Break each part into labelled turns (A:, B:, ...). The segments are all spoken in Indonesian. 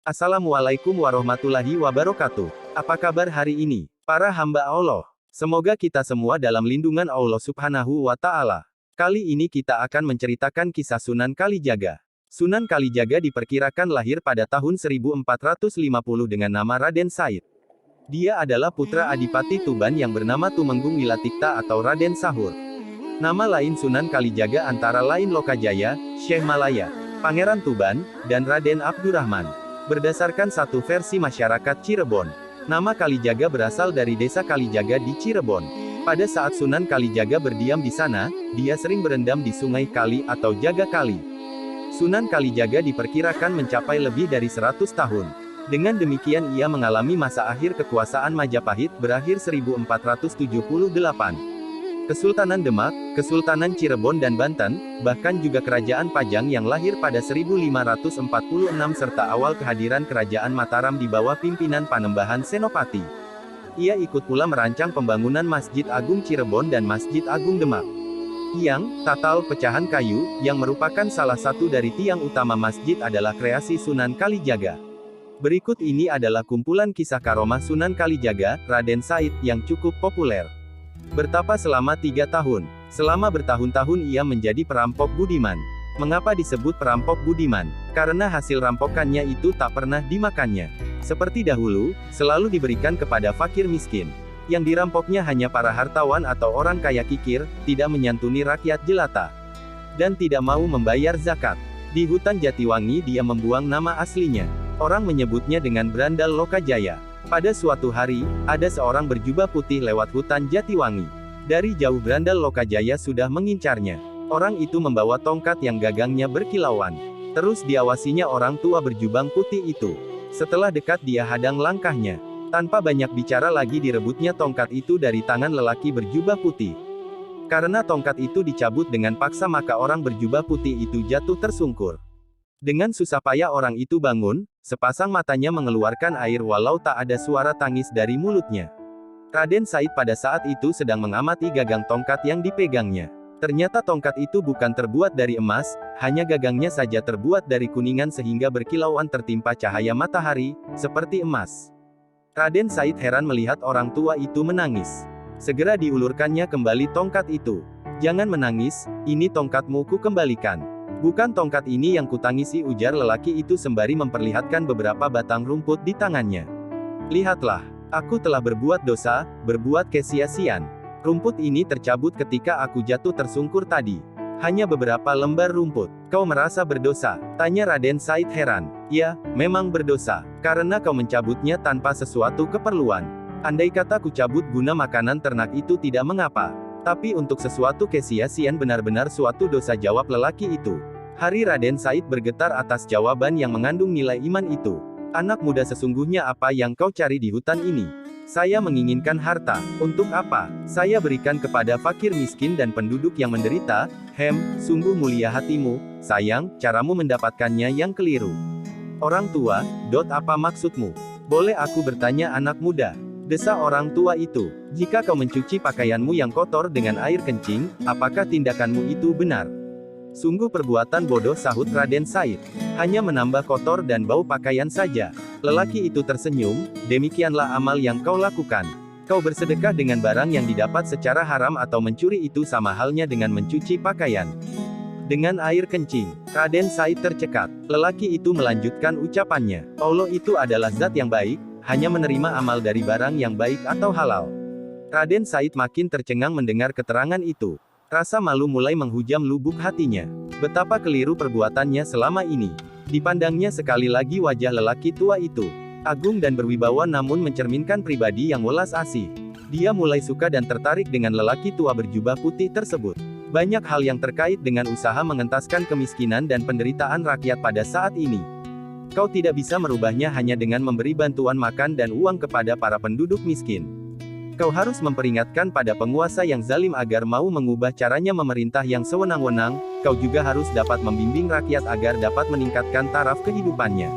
A: Assalamualaikum warahmatullahi wabarakatuh. Apa kabar hari ini, para hamba Allah? Semoga kita semua dalam lindungan Allah Subhanahu wa Ta'ala. Kali ini kita akan menceritakan kisah Sunan Kalijaga. Sunan Kalijaga diperkirakan lahir pada tahun 1450 dengan nama Raden Said. Dia adalah putra Adipati Tuban yang bernama Tumenggung Wilatikta atau Raden Sahur. Nama lain Sunan Kalijaga antara lain Lokajaya, Syekh Malaya, Pangeran Tuban, dan Raden Abdurrahman. Berdasarkan satu versi masyarakat Cirebon, nama Kalijaga berasal dari desa Kalijaga di Cirebon. Pada saat Sunan Kalijaga berdiam di sana, dia sering berendam di sungai Kali atau Jaga Kali. Sunan Kalijaga diperkirakan mencapai lebih dari 100 tahun. Dengan demikian ia mengalami masa akhir kekuasaan Majapahit berakhir 1478. Kesultanan Demak, Kesultanan Cirebon dan Banten, bahkan juga Kerajaan Pajang yang lahir pada 1546 serta awal kehadiran Kerajaan Mataram di bawah pimpinan Panembahan Senopati. Ia ikut pula merancang pembangunan Masjid Agung Cirebon dan Masjid Agung Demak. Yang, tatal pecahan kayu, yang merupakan salah satu dari tiang utama masjid adalah kreasi Sunan Kalijaga. Berikut ini adalah kumpulan kisah karomah Sunan Kalijaga, Raden Said, yang cukup populer. Bertapa selama 3 tahun. Selama bertahun-tahun ia menjadi perampok budiman. Mengapa disebut perampok budiman? Karena hasil rampokannya itu tak pernah dimakannya. Seperti dahulu, selalu diberikan kepada fakir miskin. Yang dirampoknya hanya para hartawan atau orang kaya kikir, tidak menyantuni rakyat jelata. Dan tidak mau membayar zakat. Di hutan Jatiwangi dia membuang nama aslinya. Orang menyebutnya dengan berandal Lokajaya. Pada suatu hari, ada seorang berjubah putih lewat hutan Jatiwangi. Dari jauh berandal Lokajaya sudah mengincarnya. Orang itu membawa tongkat yang gagangnya berkilauan. Terus diawasinya orang tua berjubang putih itu. Setelah dekat dia hadang langkahnya. Tanpa banyak bicara lagi direbutnya tongkat itu dari tangan lelaki berjubah putih. Karena tongkat itu dicabut dengan paksa maka orang berjubah putih itu jatuh tersungkur. Dengan susah payah orang itu bangun, sepasang matanya mengeluarkan air walau tak ada suara tangis dari mulutnya. Raden Said pada saat itu sedang mengamati gagang tongkat yang dipegangnya. Ternyata tongkat itu bukan terbuat dari emas, hanya gagangnya saja terbuat dari kuningan sehingga berkilauan tertimpa cahaya matahari, seperti emas. Raden Said heran melihat orang tua itu menangis. Segera diulurkannya kembali tongkat itu. "Jangan menangis, ini tongkatmu ku kembalikan." "Bukan tongkat ini yang kutangisi," ujar lelaki itu sembari memperlihatkan beberapa batang rumput di tangannya. "Lihatlah, aku telah berbuat dosa, berbuat kesia-siaan. Rumput ini tercabut ketika aku jatuh tersungkur tadi. Hanya beberapa lembar rumput. Kau merasa berdosa?" tanya Raden Said heran. "Ya, memang berdosa, karena kau mencabutnya tanpa sesuatu keperluan. Andai kata ku cabut guna makanan ternak itu tidak mengapa. Tapi untuk sesuatu kesia-siaan benar-benar suatu dosa," jawab lelaki itu. Hari Raden Said bergetar atas jawaban yang mengandung nilai iman itu. "Anak muda, sesungguhnya apa yang kau cari di hutan ini?" "Saya menginginkan harta. Untuk apa? Saya berikan kepada fakir miskin dan penduduk yang menderita." Sungguh mulia hatimu, sayang, caramu mendapatkannya yang keliru." "Orang tua, apa maksudmu?" "Boleh aku bertanya anak muda?" desa orang tua itu. "Jika kau mencuci pakaianmu yang kotor dengan air kencing, apakah tindakanmu itu benar?" "Sungguh perbuatan bodoh," sahut Raden Said. "Hanya menambah kotor dan bau pakaian saja." Lelaki itu tersenyum, "Demikianlah amal yang kau lakukan. Kau bersedekah dengan barang yang didapat secara haram atau mencuri, itu sama halnya dengan mencuci pakaian dengan air kencing." Raden Said tercekat. Lelaki itu melanjutkan ucapannya. "Allah itu adalah zat yang baik, hanya menerima amal dari barang yang baik atau halal." Raden Said makin tercengang mendengar keterangan itu. Rasa malu mulai menghujam lubuk hatinya. Betapa keliru perbuatannya selama ini. Dipandangnya sekali lagi wajah lelaki tua itu. Agung dan berwibawa namun mencerminkan pribadi yang welas asih. Dia mulai suka dan tertarik dengan lelaki tua berjubah putih tersebut. Banyak hal yang terkait dengan usaha mengentaskan kemiskinan dan penderitaan rakyat pada saat ini. Kau tidak bisa merubahnya hanya dengan memberi bantuan makan dan uang kepada para penduduk miskin. Kau harus memperingatkan pada penguasa yang zalim agar mau mengubah caranya memerintah yang sewenang-wenang. Kau juga harus dapat membimbing rakyat agar dapat meningkatkan taraf kehidupannya.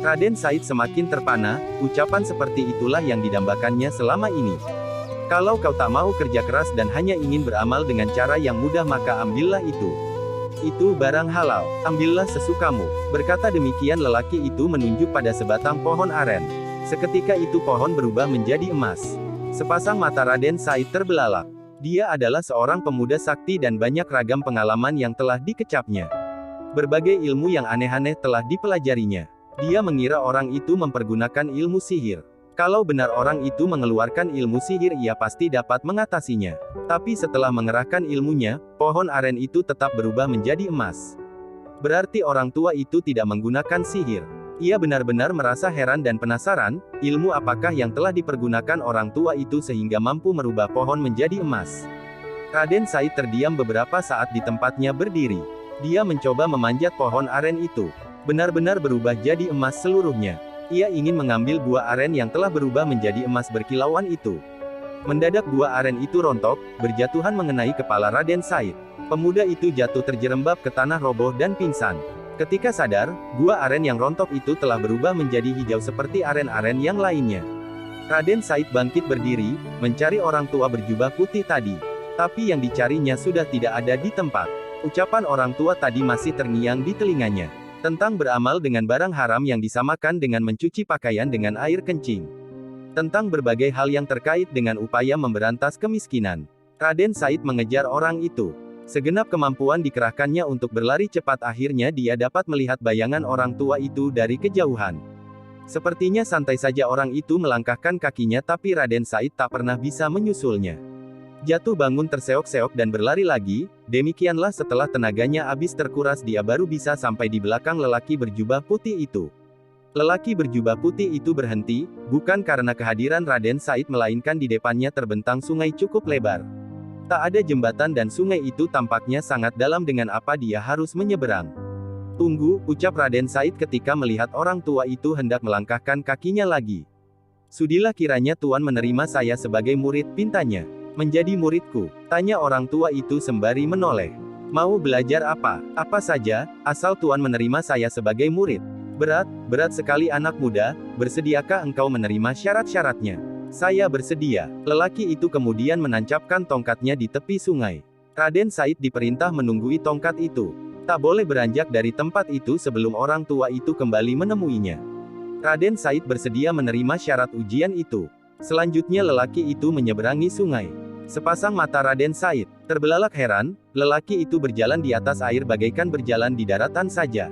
A: Raden Said semakin terpana, ucapan seperti itulah yang didambakannya selama ini. "Kalau kau tak mau kerja keras dan hanya ingin beramal dengan cara yang mudah maka ambillah itu. Itu barang halal, ambillah sesukamu. Berkata demikian lelaki itu menunjuk pada sebatang pohon aren. Seketika itu pohon berubah menjadi emas. Sepasang mata Raden Said terbelalak. Dia adalah seorang pemuda sakti dan banyak ragam pengalaman yang telah dikecapnya. Berbagai ilmu yang aneh-aneh telah dipelajarinya. Dia mengira orang itu mempergunakan ilmu sihir. Kalau benar orang itu mengeluarkan ilmu sihir, ia pasti dapat mengatasinya. Tapi setelah mengerahkan ilmunya, pohon aren itu tetap berubah menjadi emas. Berarti orang tua itu tidak menggunakan sihir. Ia benar-benar merasa heran dan penasaran, ilmu apakah yang telah dipergunakan orang tua itu sehingga mampu merubah pohon menjadi emas. Raden Said terdiam beberapa saat di tempatnya berdiri. Dia mencoba memanjat pohon aren itu. Benar-benar berubah jadi emas seluruhnya. Ia ingin mengambil buah aren yang telah berubah menjadi emas berkilauan itu. Mendadak buah aren itu rontok, berjatuhan mengenai kepala Raden Said. Pemuda itu jatuh terjerembab ke tanah roboh dan pingsan. Ketika sadar, buah aren yang rontok itu telah berubah menjadi hijau seperti aren-aren yang lainnya. Raden Said bangkit berdiri, mencari orang tua berjubah putih tadi. Tapi yang dicarinya sudah tidak ada di tempat. Ucapan orang tua tadi masih terngiang di telinganya. Tentang beramal dengan barang haram yang disamakan dengan mencuci pakaian dengan air kencing. Tentang berbagai hal yang terkait dengan upaya memberantas kemiskinan. Raden Said mengejar orang itu. Segenap kemampuan dikerahkannya untuk berlari cepat, akhirnya dia dapat melihat bayangan orang tua itu dari kejauhan. Sepertinya santai saja orang itu melangkahkan kakinya, tapi Raden Said tak pernah bisa menyusulnya. Jatuh bangun terseok-seok dan berlari lagi, demikianlah setelah tenaganya habis terkuras dia baru bisa sampai di belakang lelaki berjubah putih itu. Lelaki berjubah putih itu berhenti, bukan karena kehadiran Raden Said melainkan di depannya terbentang sungai cukup lebar. Tak ada jembatan dan sungai itu tampaknya sangat dalam dengan apa dia harus menyeberang. Tunggu, ucap Raden Said ketika melihat orang tua itu hendak melangkahkan kakinya lagi. Sudilah kiranya Tuan menerima saya sebagai murid, pintanya. Menjadi muridku, tanya orang tua itu sembari menoleh. Mau belajar apa? Apa saja, asal Tuan menerima saya sebagai murid. Berat sekali anak muda, bersediakah engkau menerima syarat-syaratnya? Saya bersedia. Lelaki itu kemudian menancapkan tongkatnya di tepi sungai. Raden Said diperintah menunggui tongkat itu. Tak boleh beranjak dari tempat itu sebelum orang tua itu kembali menemuinya. Raden Said bersedia menerima syarat ujian itu. Selanjutnya lelaki itu menyeberangi sungai. Sepasang mata Raden Said terbelalak heran, lelaki itu berjalan di atas air bagaikan berjalan di daratan saja.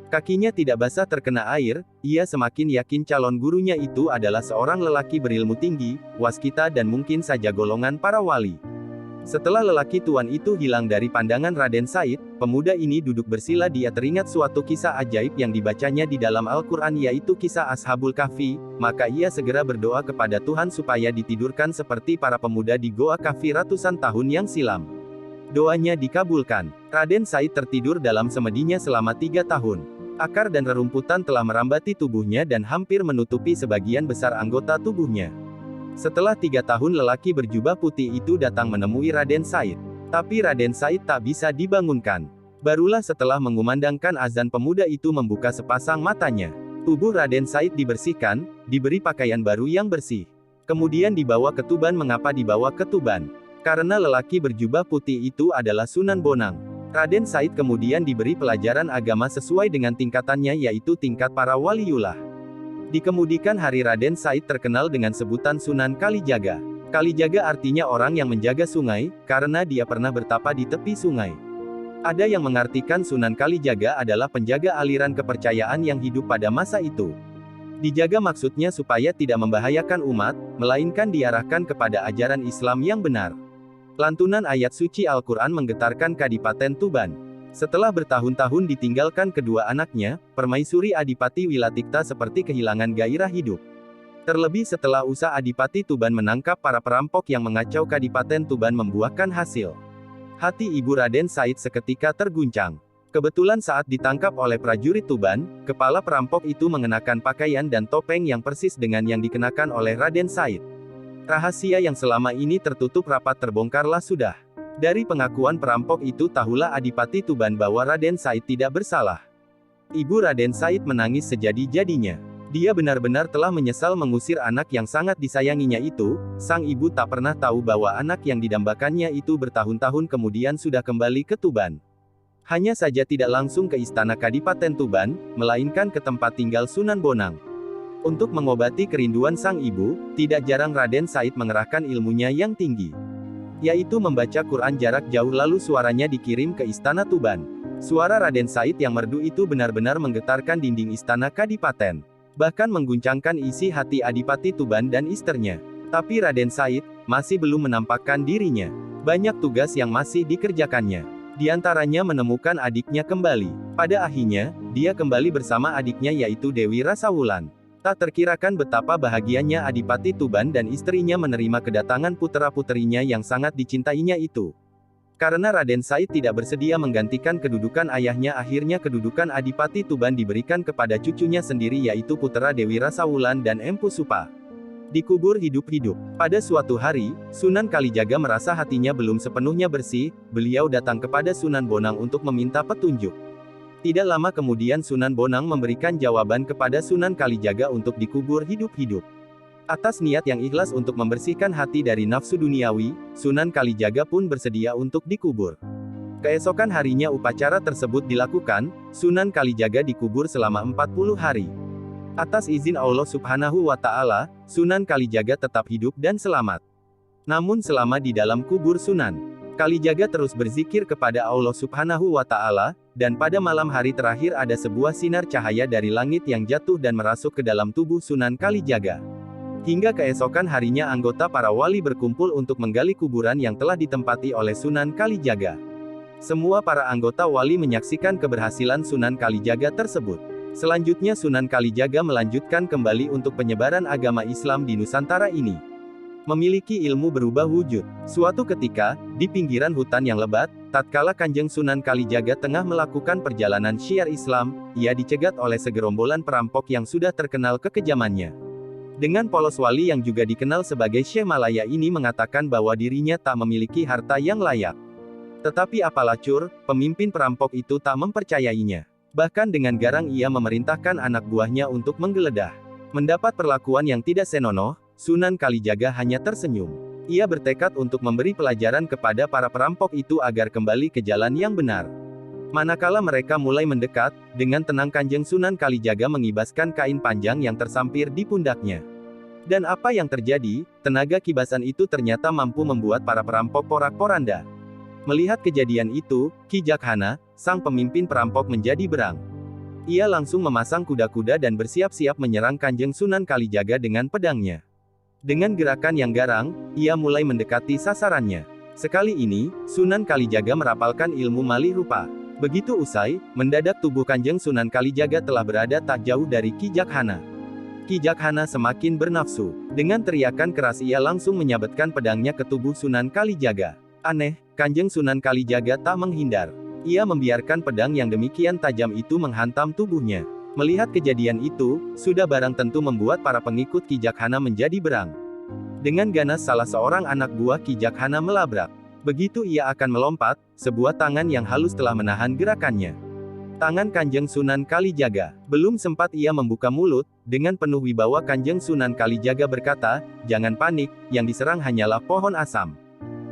A: Kakinya tidak basah terkena air, ia semakin yakin calon gurunya itu adalah seorang lelaki berilmu tinggi, waskita dan mungkin saja golongan para wali. Setelah lelaki tuan itu hilang dari pandangan Raden Said, pemuda ini duduk bersila. Dia teringat suatu kisah ajaib yang dibacanya di dalam Al-Quran, yaitu kisah Ashabul Kahfi, maka ia segera berdoa kepada Tuhan supaya ditidurkan seperti para pemuda di Goa Kahfi ratusan tahun yang silam. Doanya dikabulkan. Raden Said tertidur dalam semedinya selama 3 tahun. Akar dan rerumputan telah merambati tubuhnya dan hampir menutupi sebagian besar anggota tubuhnya. Setelah 3 tahun lelaki berjubah putih itu datang menemui Raden Said. Tapi Raden Said tak bisa dibangunkan. Barulah setelah mengumandangkan azan pemuda itu membuka sepasang matanya. Tubuh Raden Said dibersihkan, diberi pakaian baru yang bersih. Kemudian dibawa ke Tuban. Mengapa dibawa ke Tuban? Karena lelaki berjubah putih itu adalah Sunan Bonang. Raden Said kemudian diberi pelajaran agama sesuai dengan tingkatannya, yaitu tingkat para waliullah. Di kemudian hari Raden Said terkenal dengan sebutan Sunan Kalijaga. Kalijaga artinya orang yang menjaga sungai, karena dia pernah bertapa di tepi sungai. Ada yang mengartikan Sunan Kalijaga adalah penjaga aliran kepercayaan yang hidup pada masa itu. Dijaga maksudnya supaya tidak membahayakan umat, melainkan diarahkan kepada ajaran Islam yang benar. Lantunan ayat suci Al-Quran menggetarkan Kadipaten Tuban. Setelah bertahun-tahun ditinggalkan kedua anaknya, Permaisuri Adipati Wilatikta seperti kehilangan gairah hidup. Terlebih setelah usaha Adipati Tuban menangkap para perampok yang mengacau Kadipaten Tuban membuahkan hasil. Hati ibu Raden Said seketika terguncang. Kebetulan saat ditangkap oleh prajurit Tuban, kepala perampok itu mengenakan pakaian dan topeng yang persis dengan yang dikenakan oleh Raden Said. Rahasia yang selama ini tertutup rapat terbongkarlah sudah. Dari pengakuan perampok itu tahulah Adipati Tuban bahwa Raden Said tidak bersalah. Ibu Raden Said menangis sejadi-jadinya. Dia benar-benar telah menyesal mengusir anak yang sangat disayanginya itu. Sang ibu tak pernah tahu bahwa anak yang didambakannya itu bertahun-tahun kemudian sudah kembali ke Tuban. Hanya saja tidak langsung ke istana Kadipaten Tuban, melainkan ke tempat tinggal Sunan Bonang. Untuk mengobati kerinduan sang ibu, tidak jarang Raden Said mengerahkan ilmunya yang tinggi, yaitu membaca Quran jarak jauh lalu suaranya dikirim ke istana Tuban. Suara Raden Said yang merdu itu benar-benar menggetarkan dinding istana Kadipaten, bahkan mengguncangkan isi hati Adipati Tuban dan istrinya. Tapi Raden Said masih belum menampakkan dirinya. Banyak tugas yang masih dikerjakannya. Di antaranya menemukan adiknya kembali. Pada akhirnya, dia kembali bersama adiknya yaitu Dewi Rasawulan. Tak terkirakan betapa bahagianya Adipati Tuban dan istrinya menerima kedatangan putra-puterinya yang sangat dicintainya itu. Karena Raden Said tidak bersedia menggantikan kedudukan ayahnya, akhirnya kedudukan Adipati Tuban diberikan kepada cucunya sendiri yaitu putra Dewi Rasawulan dan Empu Supa. Dikubur hidup-hidup. Pada suatu hari, Sunan Kalijaga merasa hatinya belum sepenuhnya bersih, beliau datang kepada Sunan Bonang untuk meminta petunjuk. Tidak lama kemudian Sunan Bonang memberikan jawaban kepada Sunan Kalijaga untuk dikubur hidup-hidup. Atas niat yang ikhlas untuk membersihkan hati dari nafsu duniawi, Sunan Kalijaga pun bersedia untuk dikubur. Keesokan harinya upacara tersebut dilakukan, Sunan Kalijaga dikubur selama 40 hari. Atas izin Allah Subhanahu wa Ta'ala, Sunan Kalijaga tetap hidup dan selamat. Namun selama di dalam kubur Sunan Kalijaga terus berzikir kepada Allah Subhanahu wa Ta'ala, dan pada malam hari terakhir ada sebuah sinar cahaya dari langit yang jatuh dan merasuk ke dalam tubuh Sunan Kalijaga. Hingga keesokan harinya anggota para wali berkumpul untuk menggali kuburan yang telah ditempati oleh Sunan Kalijaga. Semua para anggota wali menyaksikan keberhasilan Sunan Kalijaga tersebut. Selanjutnya Sunan Kalijaga melanjutkan kembali untuk penyebaran agama Islam di Nusantara ini. Memiliki ilmu berubah wujud. Suatu ketika, di pinggiran hutan yang lebat, tatkala Kanjeng Sunan Kalijaga tengah melakukan perjalanan syiar Islam, ia dicegat oleh segerombolan perampok yang sudah terkenal kekejamannya. Dengan polos wali yang juga dikenal sebagai Syekh Malaya ini mengatakan bahwa dirinya tak memiliki harta yang layak. Tetapi apalah cur, pemimpin perampok itu tak mempercayainya. Bahkan dengan garang ia memerintahkan anak buahnya untuk menggeledah. Mendapat perlakuan yang tidak senonoh, Sunan Kalijaga hanya tersenyum. Ia bertekad untuk memberi pelajaran kepada para perampok itu agar kembali ke jalan yang benar. Manakala mereka mulai mendekat, dengan tenang Kanjeng Sunan Kalijaga mengibaskan kain panjang yang tersampir di pundaknya. Dan apa yang terjadi? Tenaga kibasan itu ternyata mampu membuat para perampok porak-poranda. Melihat kejadian itu, Ki Jakhana, sang pemimpin perampok menjadi berang. Ia langsung memasang kuda-kuda dan bersiap-siap menyerang Kanjeng Sunan Kalijaga dengan pedangnya. Dengan gerakan yang garang, ia mulai mendekati sasarannya. Sekali ini, Sunan Kalijaga merapalkan ilmu malih rupa. Begitu usai, mendadak tubuh Kanjeng Sunan Kalijaga telah berada tak jauh dari Ki Jakhana. Ki Jakhana semakin bernafsu. Dengan teriakan keras ia langsung menyabetkan pedangnya ke tubuh Sunan Kalijaga. Aneh, Kanjeng Sunan Kalijaga tak menghindar. Ia membiarkan pedang yang demikian tajam itu menghantam tubuhnya. Melihat kejadian itu, sudah barang tentu membuat para pengikut Ki Jakhana menjadi berang. Dengan ganas salah seorang anak buah Ki Jakhana melabrak. Begitu ia akan melompat, sebuah tangan yang halus telah menahan gerakannya. Tangan Kanjeng Sunan Kalijaga. Belum sempat ia membuka mulut, dengan penuh wibawa Kanjeng Sunan Kalijaga berkata, "Jangan panik, yang diserang hanyalah pohon asam.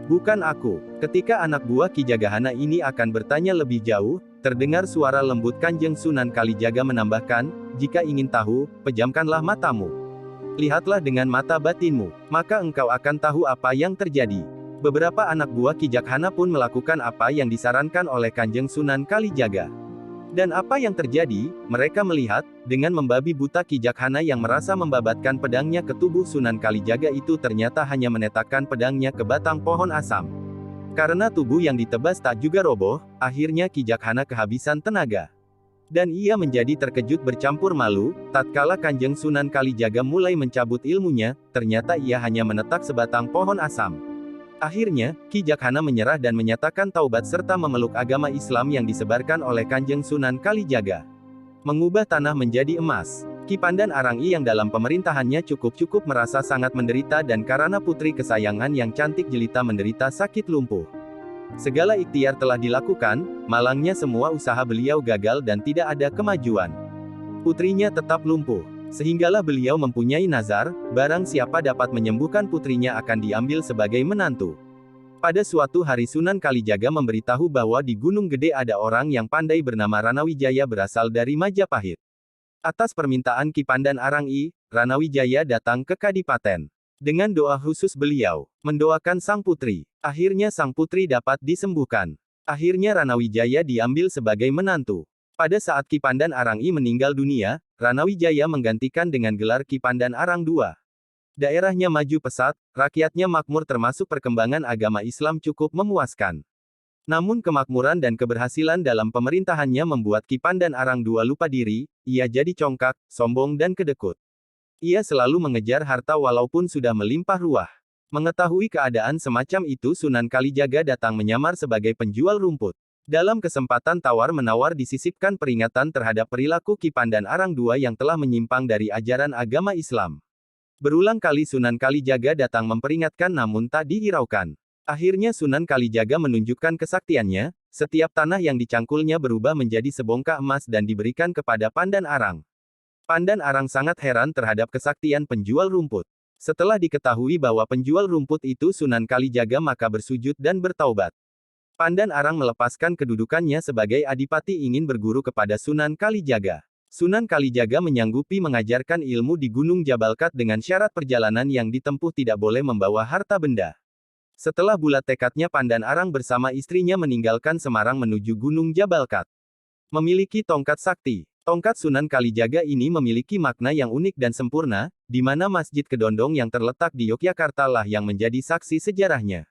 A: Bukan aku." Ketika anak buah Ki Jakhana ini akan bertanya lebih jauh, terdengar suara lembut Kanjeng Sunan Kalijaga menambahkan, "Jika ingin tahu, pejamkanlah matamu. Lihatlah dengan mata batinmu, maka engkau akan tahu apa yang terjadi." Beberapa anak buah Ki Jakhana pun melakukan apa yang disarankan oleh Kanjeng Sunan Kalijaga. Dan apa yang terjadi? Mereka melihat, dengan membabi buta Ki Jakhana yang merasa membabatkan pedangnya ke tubuh Sunan Kalijaga itu ternyata hanya menetakkan pedangnya ke batang pohon asam. Karena tubuh yang ditebas tak juga roboh, akhirnya Ki Jakhana kehabisan tenaga. Dan ia menjadi terkejut bercampur malu, tatkala Kanjeng Sunan Kalijaga mulai mencabut ilmunya, ternyata ia hanya menetak sebatang pohon asam. Akhirnya, Ki Jakhana menyerah dan menyatakan taubat serta memeluk agama Islam yang disebarkan oleh Kanjeng Sunan Kalijaga. Mengubah tanah menjadi emas. Ki Pandan Arangi yang dalam pemerintahannya cukup merasa sangat menderita dan karena putri kesayangan yang cantik jelita menderita sakit lumpuh. Segala ikhtiar telah dilakukan, malangnya semua usaha beliau gagal dan tidak ada kemajuan. Putrinya tetap lumpuh. Sehinggalah beliau mempunyai nazar, barang siapa dapat menyembuhkan putrinya akan diambil sebagai menantu. Pada suatu hari Sunan Kalijaga memberitahu bahwa di Gunung Gede ada orang yang pandai bernama Ranawijaya berasal dari Majapahit. Atas permintaan Ki Pandan Arangi, Ranawijaya datang ke Kadipaten. Dengan doa khusus beliau mendoakan sang putri. Akhirnya sang putri dapat disembuhkan. Akhirnya Ranawijaya diambil sebagai menantu. Pada saat Ki Pandan Arangi meninggal dunia, Ranawijaya menggantikan dengan gelar Ki Pandan Arang II. Daerahnya maju pesat, rakyatnya makmur termasuk perkembangan agama Islam cukup memuaskan. Namun kemakmuran dan keberhasilan dalam pemerintahannya membuat Ki Pandan Arang II lupa diri, ia jadi congkak, sombong dan kedekut. Ia selalu mengejar harta walaupun sudah melimpah ruah. Mengetahui keadaan semacam itu Sunan Kalijaga datang menyamar sebagai penjual rumput. Dalam kesempatan tawar-menawar disisipkan peringatan terhadap perilaku Ki Pandan Arang II yang telah menyimpang dari ajaran agama Islam. Berulang kali Sunan Kalijaga datang memperingatkan namun tak dihiraukan. Akhirnya Sunan Kalijaga menunjukkan kesaktiannya, setiap tanah yang dicangkulnya berubah menjadi sebongkah emas dan diberikan kepada Pandan Arang. Pandan Arang sangat heran terhadap kesaktian penjual rumput. Setelah diketahui bahwa penjual rumput itu Sunan Kalijaga maka bersujud dan bertaubat. Pandan Arang melepaskan kedudukannya sebagai adipati ingin berguru kepada Sunan Kalijaga. Sunan Kalijaga menyanggupi mengajarkan ilmu di Gunung Jabalkat dengan syarat perjalanan yang ditempuh tidak boleh membawa harta benda. Setelah bulat tekadnya Pandan Arang bersama istrinya meninggalkan Semarang menuju Gunung Jabalkat. Memiliki tongkat sakti. Tongkat Sunan Kalijaga ini memiliki makna yang unik dan sempurna, di mana Masjid Kedondong yang terletak di Yogyakarta lah yang menjadi saksi sejarahnya.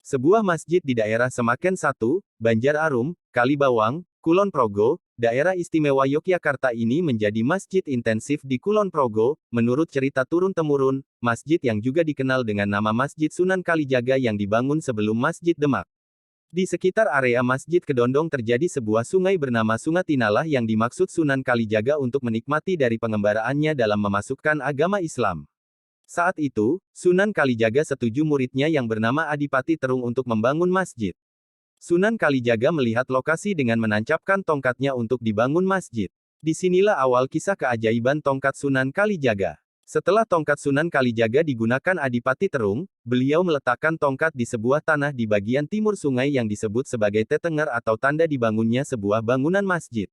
A: Sebuah masjid di daerah Semaken 1, Banjar Arum, Kalibawang, Kulon Progo, daerah istimewa Yogyakarta ini menjadi masjid intensif di Kulon Progo, menurut cerita turun-temurun, masjid yang juga dikenal dengan nama Masjid Sunan Kalijaga yang dibangun sebelum Masjid Demak. Di sekitar area Masjid Kedondong terjadi sebuah sungai bernama Sungai Tinalah yang dimaksud Sunan Kalijaga untuk menikmati dari pengembaraannya dalam memasukkan agama Islam. Saat itu, Sunan Kalijaga setuju muridnya yang bernama Adipati Terung untuk membangun masjid. Sunan Kalijaga melihat lokasi dengan menancapkan tongkatnya untuk dibangun masjid. Disinilah awal kisah keajaiban tongkat Sunan Kalijaga. Setelah tongkat Sunan Kalijaga digunakan Adipati Terung, beliau meletakkan tongkat di sebuah tanah di bagian timur sungai yang disebut sebagai Tetenger atau tanda dibangunnya sebuah bangunan masjid.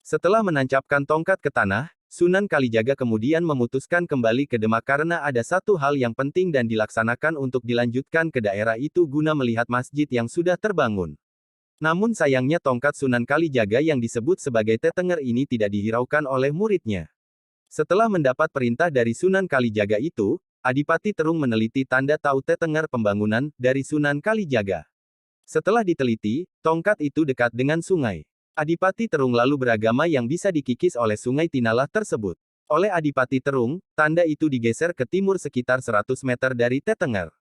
A: Setelah menancapkan tongkat ke tanah, Sunan Kalijaga kemudian memutuskan kembali ke Demak karena ada satu hal yang penting dan dilaksanakan untuk dilanjutkan ke daerah itu guna melihat masjid yang sudah terbangun. Namun sayangnya tongkat Sunan Kalijaga yang disebut sebagai Tetenger ini tidak dihiraukan oleh muridnya. Setelah mendapat perintah dari Sunan Kalijaga itu, Adipati Terung meneliti tanda tahu Tetenger pembangunan dari Sunan Kalijaga. Setelah diteliti, tongkat itu dekat dengan sungai. Adipati Terung lalu beragama yang bisa dikikis oleh Sungai Tinalah tersebut. Oleh Adipati Terung, tanda itu digeser ke timur sekitar 100 meter dari Tetenger.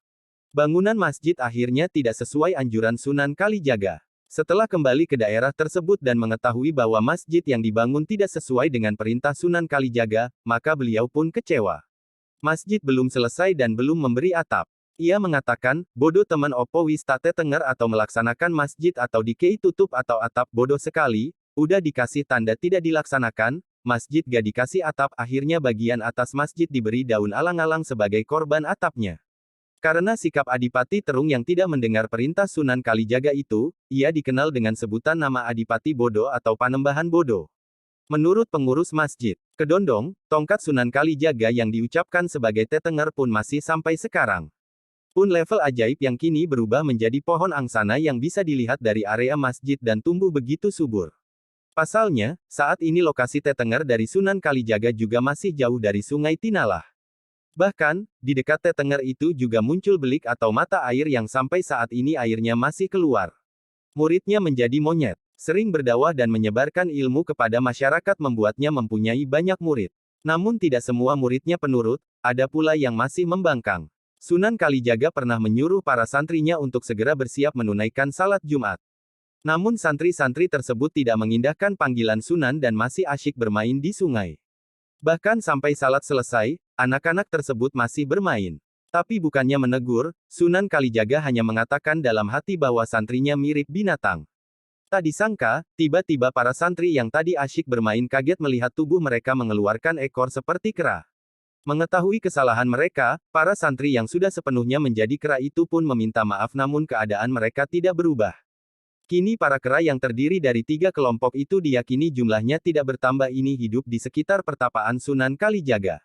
A: Bangunan masjid akhirnya tidak sesuai anjuran Sunan Kalijaga. Setelah kembali ke daerah tersebut dan mengetahui bahwa masjid yang dibangun tidak sesuai dengan perintah Sunan Kalijaga, maka beliau pun kecewa. Masjid belum selesai dan belum memberi atap. Ia mengatakan, bodoh teman opo wis tak Tetenger atau melaksanakan masjid atau dikei tutup atau atap bodoh sekali, udah dikasih tanda tidak dilaksanakan, masjid gak dikasih atap akhirnya bagian atas masjid diberi daun alang-alang sebagai korban atapnya. Karena sikap Adipati Terung yang tidak mendengar perintah Sunan Kalijaga itu, ia dikenal dengan sebutan nama Adipati Bodoh atau Panembahan Bodoh. Menurut pengurus Masjid Kedondong, tongkat Sunan Kalijaga yang diucapkan sebagai Tetenger pun masih sampai sekarang. Pun level ajaib yang kini berubah menjadi pohon angsana yang bisa dilihat dari area masjid dan tumbuh begitu subur. Pasalnya, saat ini lokasi Tetenger dari Sunan Kalijaga juga masih jauh dari Sungai Tinalah. Bahkan, di dekat Tetenger itu juga muncul belik atau mata air yang sampai saat ini airnya masih keluar. Muridnya menjadi monyet, sering berdakwah dan menyebarkan ilmu kepada masyarakat membuatnya mempunyai banyak murid. Namun tidak semua muridnya penurut, ada pula yang masih membangkang. Sunan Kalijaga pernah menyuruh para santrinya untuk segera bersiap menunaikan salat Jumat. Namun santri-santri tersebut tidak mengindahkan panggilan Sunan dan masih asyik bermain di sungai. Bahkan sampai salat selesai, anak-anak tersebut masih bermain. Tapi bukannya menegur, Sunan Kalijaga hanya mengatakan dalam hati bahwa santrinya mirip binatang. Tak disangka, tiba-tiba para santri yang tadi asyik bermain kaget melihat tubuh mereka mengeluarkan ekor seperti kera. Mengetahui kesalahan mereka, para santri yang sudah sepenuhnya menjadi kera itu pun meminta maaf namun keadaan mereka tidak berubah. Kini para kera yang terdiri dari 3 kelompok itu diyakini jumlahnya tidak bertambah ini hidup di sekitar pertapaan Sunan Kalijaga.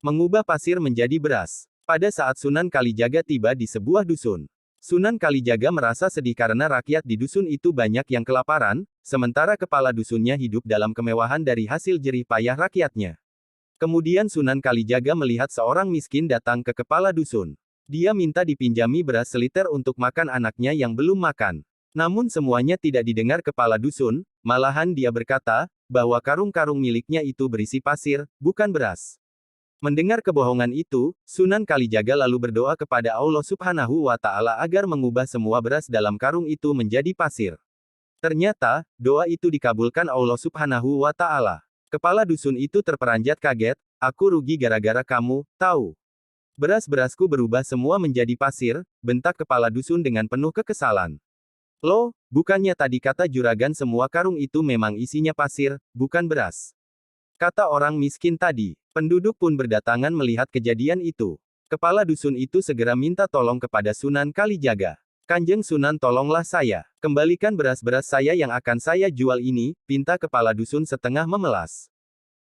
A: Mengubah pasir menjadi beras. Pada saat Sunan Kalijaga tiba di sebuah dusun, Sunan Kalijaga merasa sedih karena rakyat di dusun itu banyak yang kelaparan, sementara kepala dusunnya hidup dalam kemewahan dari hasil jerih payah rakyatnya. Kemudian Sunan Kalijaga melihat seorang miskin datang ke kepala dusun. Dia minta dipinjami beras seliter untuk makan anaknya yang belum makan. Namun semuanya tidak didengar kepala dusun, malahan dia berkata, bahwa karung-karung miliknya itu berisi pasir, bukan beras. Mendengar kebohongan itu, Sunan Kalijaga lalu berdoa kepada Allah Subhanahu wa Ta'ala agar mengubah semua beras dalam karung itu menjadi pasir. Ternyata, doa itu dikabulkan Allah Subhanahu wa Ta'ala. Kepala dusun itu terperanjat kaget, aku rugi gara-gara kamu, tahu. Beras-berasku berubah semua menjadi pasir, bentak kepala dusun dengan penuh kekesalan. Loh, bukannya tadi kata juragan semua karung itu memang isinya pasir, bukan beras. Kata orang miskin tadi. Penduduk pun berdatangan melihat kejadian itu. Kepala dusun itu segera minta tolong kepada Sunan Kalijaga. Kanjeng Sunan tolonglah saya. Kembalikan beras-beras saya yang akan saya jual ini, pinta kepala dusun setengah memelas.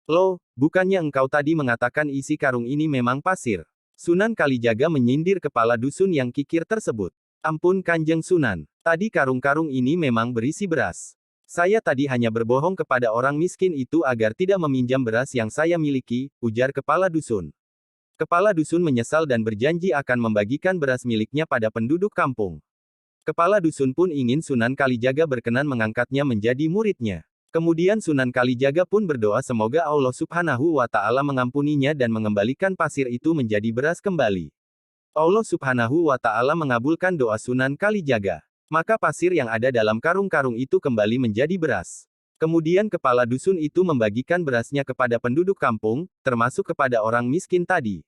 A: Loh, bukannya engkau tadi mengatakan isi karung ini memang pasir? Sunan Kalijaga menyindir kepala dusun yang kikir tersebut. Ampun Kanjeng Sunan, tadi karung-karung ini memang berisi beras. Saya tadi hanya berbohong kepada orang miskin itu agar tidak meminjam beras yang saya miliki, ujar kepala dusun. Kepala dusun menyesal dan berjanji akan membagikan beras miliknya pada penduduk kampung. Kepala dusun pun ingin Sunan Kalijaga berkenan mengangkatnya menjadi muridnya. Kemudian Sunan Kalijaga pun berdoa semoga Allah Subhanahu wa Ta'ala mengampuninya dan mengembalikan pasir itu menjadi beras kembali. Allah Subhanahu wa Ta'ala mengabulkan doa Sunan Kalijaga. Maka pasir yang ada dalam karung-karung itu kembali menjadi beras. Kemudian kepala dusun itu membagikan berasnya kepada penduduk kampung, termasuk kepada orang miskin tadi.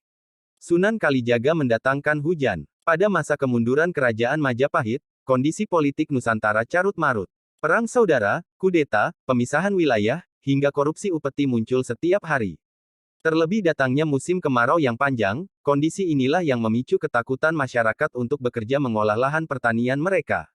A: Sunan Kalijaga mendatangkan hujan. Pada masa kemunduran kerajaan Majapahit, kondisi politik Nusantara carut-marut. Perang saudara, kudeta, pemisahan wilayah, hingga korupsi upeti muncul setiap hari. Terlebih datangnya musim kemarau yang panjang, kondisi inilah yang memicu ketakutan masyarakat untuk bekerja mengolah lahan pertanian mereka.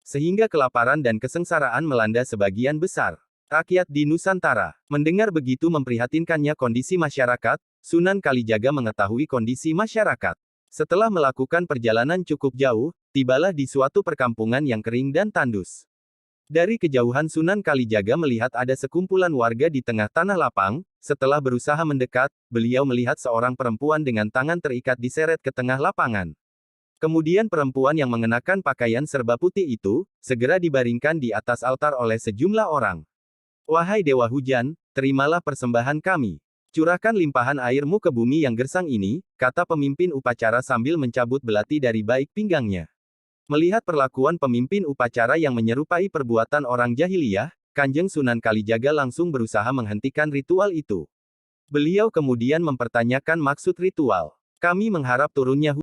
A: Sehingga kelaparan dan kesengsaraan melanda sebagian besar rakyat di Nusantara. Mendengar begitu memprihatinkannya kondisi masyarakat, Sunan Kalijaga mengetahui kondisi masyarakat. Setelah melakukan perjalanan cukup jauh, tibalah di suatu perkampungan yang kering dan tandus. Dari kejauhan Sunan Kalijaga melihat ada sekumpulan warga di tengah tanah lapang. Setelah berusaha mendekat, beliau melihat seorang perempuan dengan tangan terikat diseret ke tengah lapangan. Kemudian perempuan yang mengenakan pakaian serba putih itu, segera dibaringkan di atas altar oleh sejumlah orang. Wahai Dewa Hujan, terimalah persembahan kami. Curahkan limpahan airmu ke bumi yang gersang ini, kata pemimpin upacara sambil mencabut belati dari baik pinggangnya. Melihat perlakuan pemimpin upacara yang menyerupai perbuatan orang jahiliyah, Kanjeng Sunan Kalijaga langsung berusaha menghentikan ritual itu. Beliau kemudian mempertanyakan maksud ritual. Kami mengharap turunnya hujan.